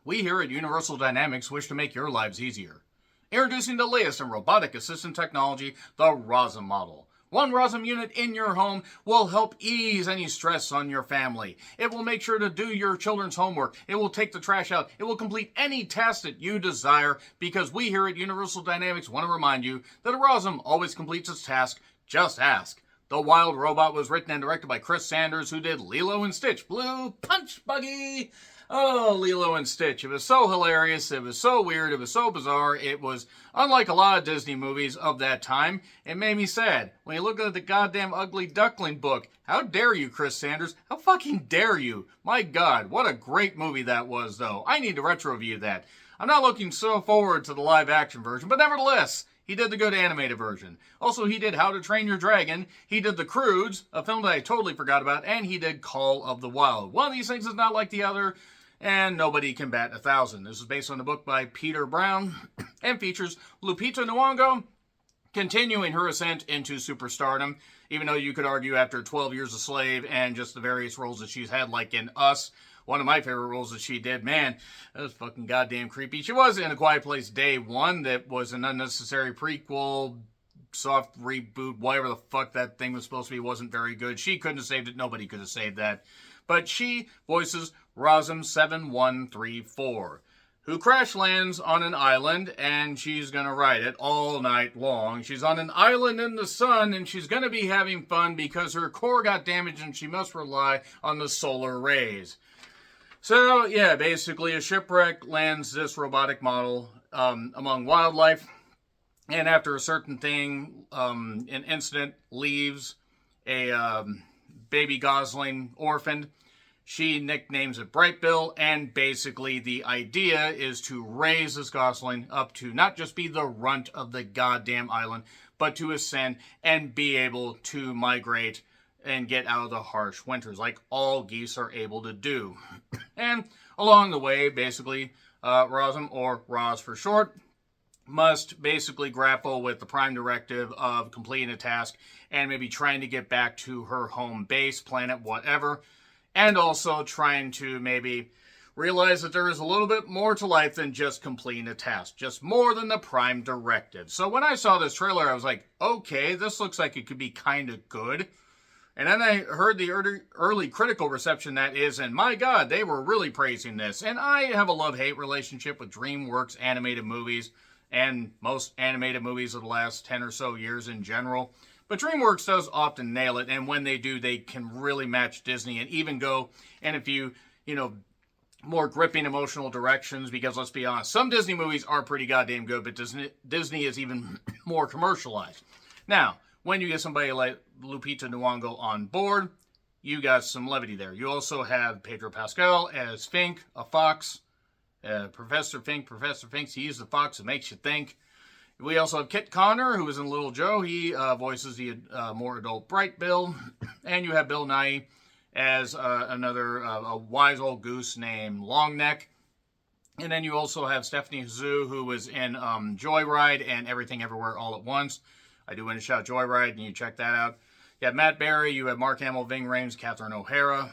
We here at Universal Dynamics wish to make your lives easier. Introducing the latest in robotic assistant technology, the Rozzum model. One Rozzum unit in your home will help ease any stress on your family. It will make sure to do your children's homework. It will take the trash out. It will complete any task that you desire, because we here at Universal Dynamics want to remind you that a Rozzum always completes its task. Just ask. The Wild Robot was written and directed by Chris Sanders, who did Lilo and Stitch, Blue Punch Buggy. Oh, Lilo and Stitch. It was so hilarious. It was so weird. It was so bizarre. It was unlike a lot of Disney movies of that time. It made me sad. When you look at the goddamn Ugly Duckling book, how dare you, Chris Sanders? How fucking dare you? My God, what a great movie that was, though. I need to retro-view that. I'm not looking so forward to the live-action version, but nevertheless, he did the good animated version. Also, he did How to Train Your Dragon. He did The Croods, a film that I totally forgot about, and he did Call of the Wild. One of these things is not like the other, and nobody can bat 1,000. This is based on a book by Peter Brown and features Lupita Nyong'o continuing her ascent into superstardom, even though you could argue after 12 Years a Slave and just the various roles that she's had, like in Us. One of my favorite roles that she did, man, that was fucking goddamn creepy. She was in A Quiet Place Day 1, that was an unnecessary prequel, soft reboot, whatever the fuck that thing was supposed to be, wasn't very good. She couldn't have saved it, nobody could have saved that. But she voices Rozzum 7134, who crash lands on an island, and she's gonna ride it all night long. She's on an island in the sun, and she's gonna be having fun because her core got damaged and she must rely on the solar rays. So, yeah, basically a shipwreck lands this robotic model among wildlife, and after a certain thing, an incident leaves a baby Gosling orphaned. She nicknames it Bright Bill, and basically the idea is to raise this Gosling up to not just be the runt of the goddamn island, but to ascend and be able to migrate and get out of the harsh winters, like all geese are able to do. And along the way, basically, Rozzum, or Roz for short, must basically grapple with the prime directive of completing a task and maybe trying to get back to her home base, planet, whatever, and also trying to maybe realize that there is a little bit more to life than just completing a task, just more than the prime directive. So when I saw this trailer, I was like, okay, this looks like it could be kind of good. And then I heard the early critical reception that is, and my God, they were really praising this. And I have a love-hate relationship with DreamWorks animated movies, and most animated movies of the last 10 or so years in general. But DreamWorks does often nail it, and when they do, they can really match Disney and even go in a few, more gripping emotional directions, because let's be honest, some Disney movies are pretty goddamn good, but Disney is even more commercialized. Now, when you get somebody like Lupita Nyong'o on board, you got some levity there. You also have Pedro Pascal as Fink, a fox. Professor Fink, he's the fox that makes you think. We also have Kit Connor, who is in Little Joe. He voices the more adult Bright Bill. And you have Bill Nighy as another a wise old goose named Longneck. And then you also have Stephanie Hsu, who was in Joyride and Everything Everywhere All at Once. I do want to shout Joyride, and you check that out. You have Matt Berry, you have Mark Hamill, Ving Rhames, Catherine O'Hara.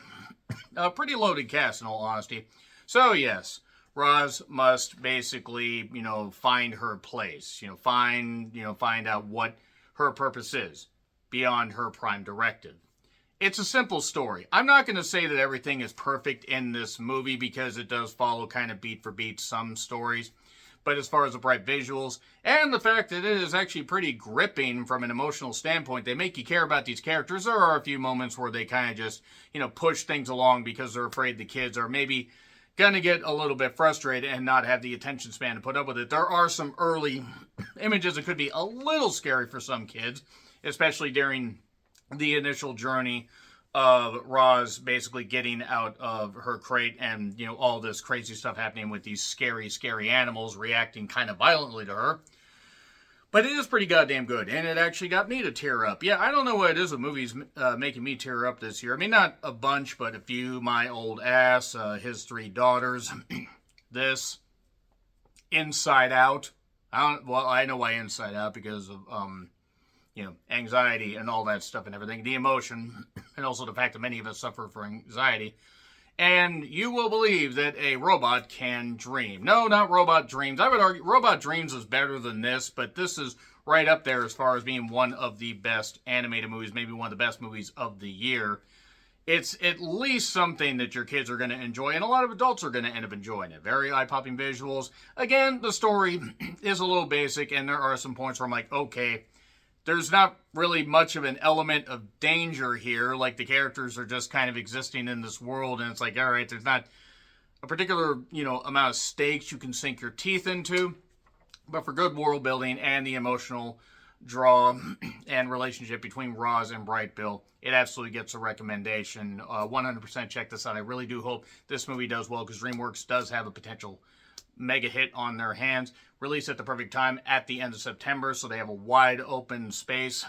A pretty loaded cast, in all honesty. So, yes, Roz must basically, find her place. Find out what her purpose is beyond her prime directive. It's a simple story. I'm not going to say that everything is perfect in this movie, because it does follow kind of beat for beat some stories. But as far as the bright visuals and the fact that it is actually pretty gripping from an emotional standpoint, they make you care about these characters. There are a few moments where they kind of just, push things along because they're afraid the kids are maybe going to get a little bit frustrated and not have the attention span to put up with it. There are some early images that could be a little scary for some kids, especially during the initial journey of Roz basically getting out of her crate and, all this crazy stuff happening with these scary, scary animals reacting kind of violently to her. But it is pretty goddamn good, and it actually got me to tear up. Yeah, I don't know what it is with movies making me tear up this year. I mean, not a bunch, but a few. My Old Ass, His Three Daughters, this, Inside Out. I know why Inside Out, because of anxiety and all that stuff and everything, the emotion, and also the fact that many of us suffer from anxiety. And you will believe that a robot can dream. No, not Robot Dreams. I would argue Robot Dreams is better than this, but this is right up there as far as being one of the best animated movies, maybe one of the best movies of the year. It's at least something that your kids are going to enjoy, and a lot of adults are going to end up enjoying it. Very eye-popping visuals. Again, the story is a little basic, and there are some points where I'm like, okay, there's not really much of an element of danger here. Like, the characters are just kind of existing in this world, and it's like, all right, there's not a particular, amount of stakes you can sink your teeth into. But for good world building and the emotional draw and relationship between Roz and Bright Bill, it absolutely gets a recommendation. 100% check this out. I really do hope this movie does well, because DreamWorks does have a potential mega hit on their hands. Released at the perfect time at the end of September, so they have a wide open space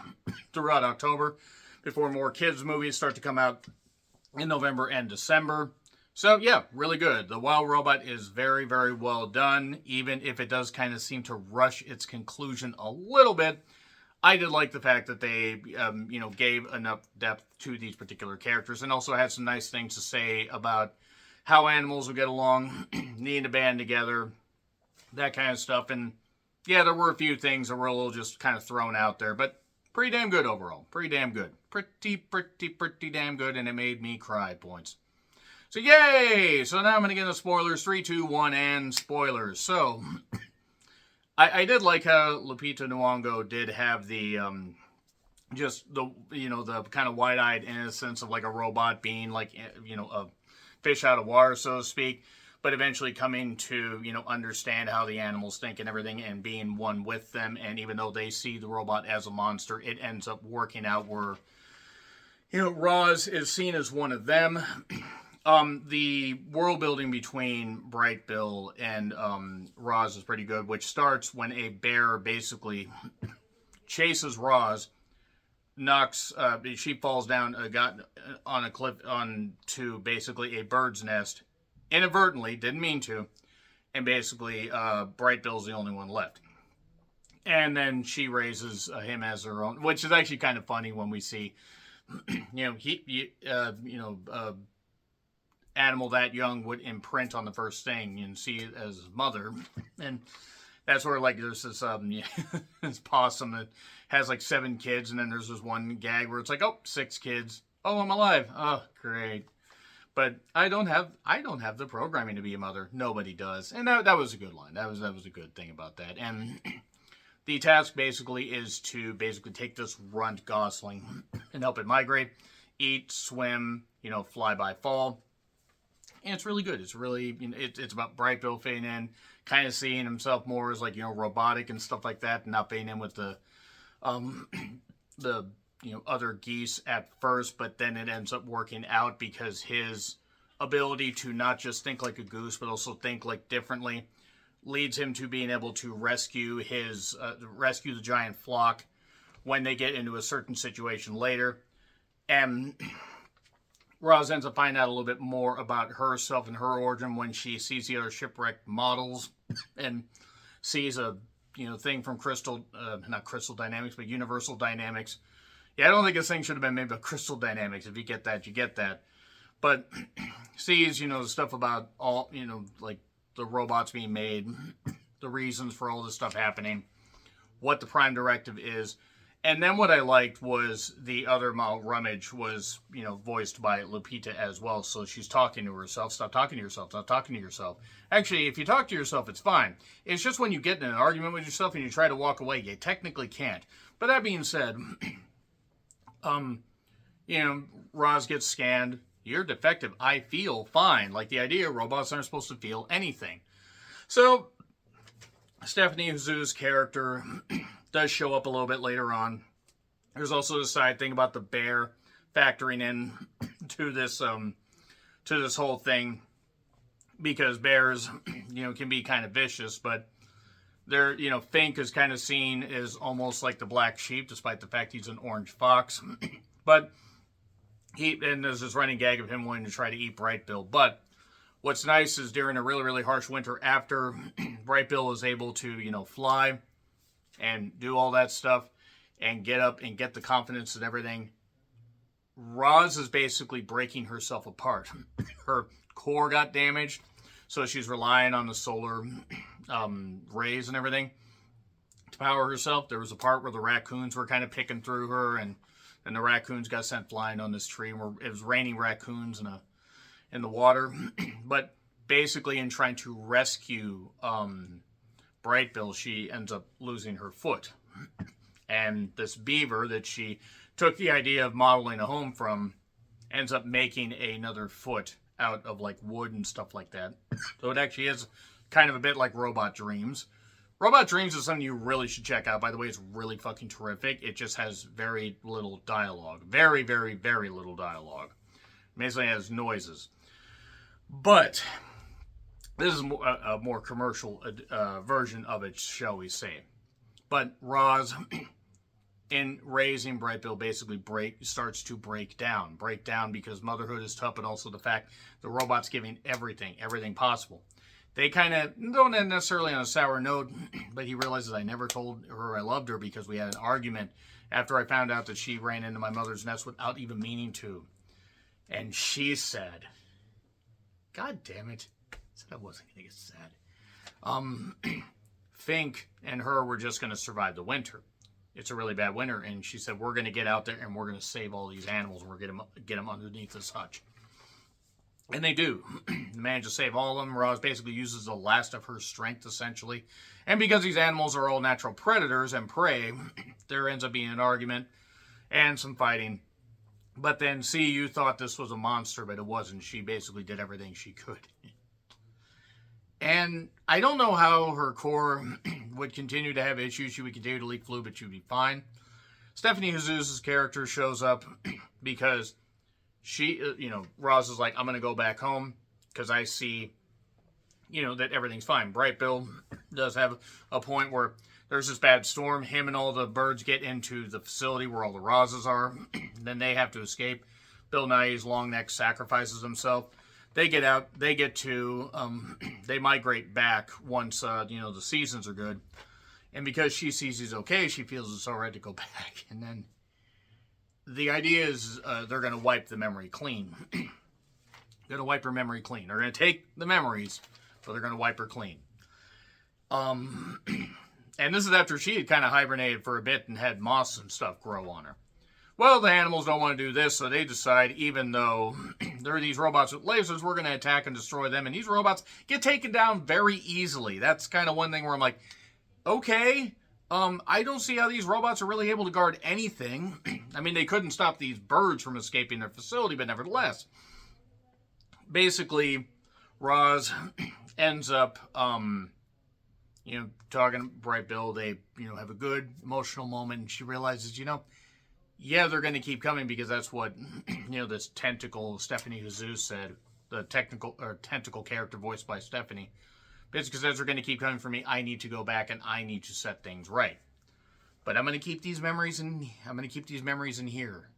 throughout October before more kids movies start to come out in November and December. So yeah, really good. The Wild Robot is very, very well done, even if it does kind of seem to rush its conclusion a little bit. I did like the fact that they, gave enough depth to these particular characters, and also had some nice things to say about how animals will get along, needing to band together, that kind of stuff. And yeah, there were a few things that were a little just kind of thrown out there, but pretty damn good overall. Pretty damn good. Pretty damn good, and it made me cry points. So yay! So now I'm going to get into spoilers. 3, 2, 1, and spoilers. So I did like how Lupita Nyong'o did have the just the the kind of wide-eyed innocence of like a robot being like a fish out of water, so to speak, but eventually coming to understand how the animals think and everything, and being one with them. And even though they see the robot as a monster, it ends up working out where Roz is seen as one of them. The world building between Bright Bill and Roz is pretty good, which starts when a bear basically chases Roz, she falls down, got on a cliff onto basically a bird's nest, inadvertently, didn't mean to, and basically Bright Bill's the only one left. And then she raises him as her own, which is actually kind of funny when we see, animal that young would imprint on the first thing and see it as his mother. And that's where like there's this this possum that has like 7 kids, and then there's this one gag where it's like, oh, 6 kids. Oh, I'm alive. Oh, great. But I don't have the programming to be a mother. Nobody does. And that was a good line. That was a good thing about that. And the task basically is to take this runt Gosling and help it migrate, eat, swim, fly by fall. And it's really good. It's really, it's about Bright Bill fitting in, kind of seeing himself more as like, robotic and stuff like that, and not fitting in with the other geese at first, but then it ends up working out because his ability to not just think like a goose, but also think like differently, leads him to being able to rescue the giant flock when they get into a certain situation later. And Roz ends up finding out a little bit more about herself and her origin when she sees the other shipwrecked models and sees a thing from not Crystal Dynamics, but Universal Dynamics. Yeah, I don't think this thing should have been made by Crystal Dynamics. If you get that, you get that. But sees, the stuff about all, like the robots being made, the reasons for all this stuff happening, what the Prime Directive is. And then what I liked was the other model, Rummage, was, voiced by Lupita as well. So she's talking to herself. Stop talking to yourself. Stop talking to yourself. Actually, if you talk to yourself, it's fine. It's just when you get in an argument with yourself and you try to walk away, you technically can't. But that being said, Roz gets scanned. You're defective. I feel fine. Like the idea robots aren't supposed to feel anything. So Stephanie Hsu's character does show up a little bit later on. There's also the side thing about the bear factoring in to this whole thing, because bears, can be kind of vicious, but they're, Fink is kind of seen as almost like the black sheep, despite the fact he's an orange fox. But and there's this running gag of him wanting to try to eat Bright Bill. But what's nice is during a really, really harsh winter, after Bright Bill is able to, fly and do all that stuff and get up and get the confidence and everything, Roz is basically breaking herself apart. Her core got damaged, so she's relying on the solar rays and everything to power herself. There was a part where the raccoons were kind of picking through her, and the raccoons got sent flying on this tree. Where it was raining raccoons in the water. But basically, in trying to rescue Brightbill, she ends up losing her foot. And this beaver that she took the idea of modeling a home from ends up making another foot out of like wood and stuff like that. So it actually is kind of a bit like Robot Dreams. Robot Dreams is something you really should check out. By the way, it's really fucking terrific. It just has very little dialogue. Very, very, very little dialogue. Basically has noises. But this is a more commercial version of it, shall we say. But Roz, in raising Brightbill, basically starts to break down. Break down because motherhood is tough, but also the fact the robot's giving everything possible. They kind of don't end necessarily on a sour note, but he realizes I never told her I loved her because we had an argument after I found out that she ran into my mother's nest without even meaning to. And she said, God damn it. I said I wasn't going to get sad. Fink and her were just going to survive the winter. It's a really bad winter. And she said, we're going to get out there and we're going to save all these animals. And we're going to get them underneath this hutch. And they do. They manage to save all of them. Roz basically uses the last of her strength, essentially. And because these animals are all natural predators and prey, there ends up being an argument and some fighting. But then, see, you thought this was a monster, but it wasn't. She basically did everything she could. And I don't know how her core would continue to have issues. She would continue to leak fluid, but she would be fine. Stephanie Jesus' character shows up because she, Roz is like, I'm going to go back home because I see, that everything's fine. Brightbill does have a point where there's this bad storm. Him and all the birds get into the facility where all the Rozes are. Then they have to escape. Bill Nighy's long neck sacrifices himself. They get out. They get to, they migrate back once, the seasons are good. And because she sees he's okay, she feels it's all right to go back. And then the idea is they're going to wipe the memory clean. Going to wipe her memory clean. They're going to take the memories, but they're going to wipe her clean. And this is after she had kind of hibernated for a bit and had moss and stuff grow on her. Well, the animals don't want to do this, so they decide, even though there are these robots with lasers, we're going to attack and destroy them. And these robots get taken down very easily. That's kind of one thing where I'm like, okay, I don't see how these robots are really able to guard anything. I mean, they couldn't stop these birds from escaping their facility, but nevertheless. Basically, Roz ends up, talking to Brightbill. They, have a good emotional moment, and she realizes, yeah, they're going to keep coming because that's what, this tentacle Stephanie Jesus said, the tentacle character voiced by Stephanie. Basically says they're going to keep coming for me. I need to go back and I need to set things right. But I'm going to keep these memories in here.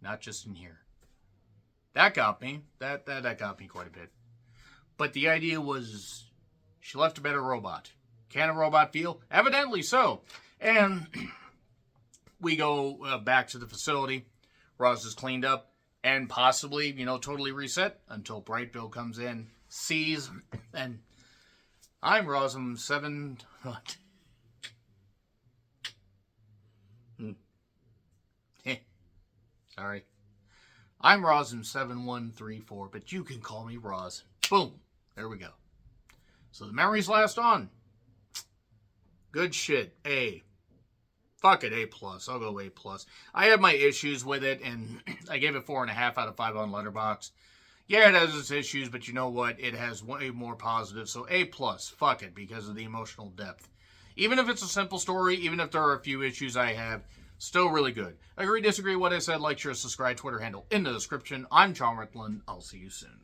Not just in here. That got me. That got me quite a bit. But the idea was she left a better robot. Can a robot feel? Evidently so. And we go back to the facility. Roz is cleaned up and possibly, totally reset until Brightbill comes in, sees, and I'm Rozzum 7. Sorry. I'm Rozzum 7134, but you can call me Roz. Boom. There we go. So the memories last on. Good shit. A. Fuck it, A+. I'll go A+. I have my issues with it, and I gave it 4.5 out of 5 on Letterboxd. Yeah, it has its issues, but you know what? It has way more positives. So A+, fuck it, because of the emotional depth. Even if it's a simple story, even if there are a few issues I have, still really good. Agree, disagree, what I said, like, share, subscribe, Twitter handle in the description. I'm John Rickland. I'll see you soon.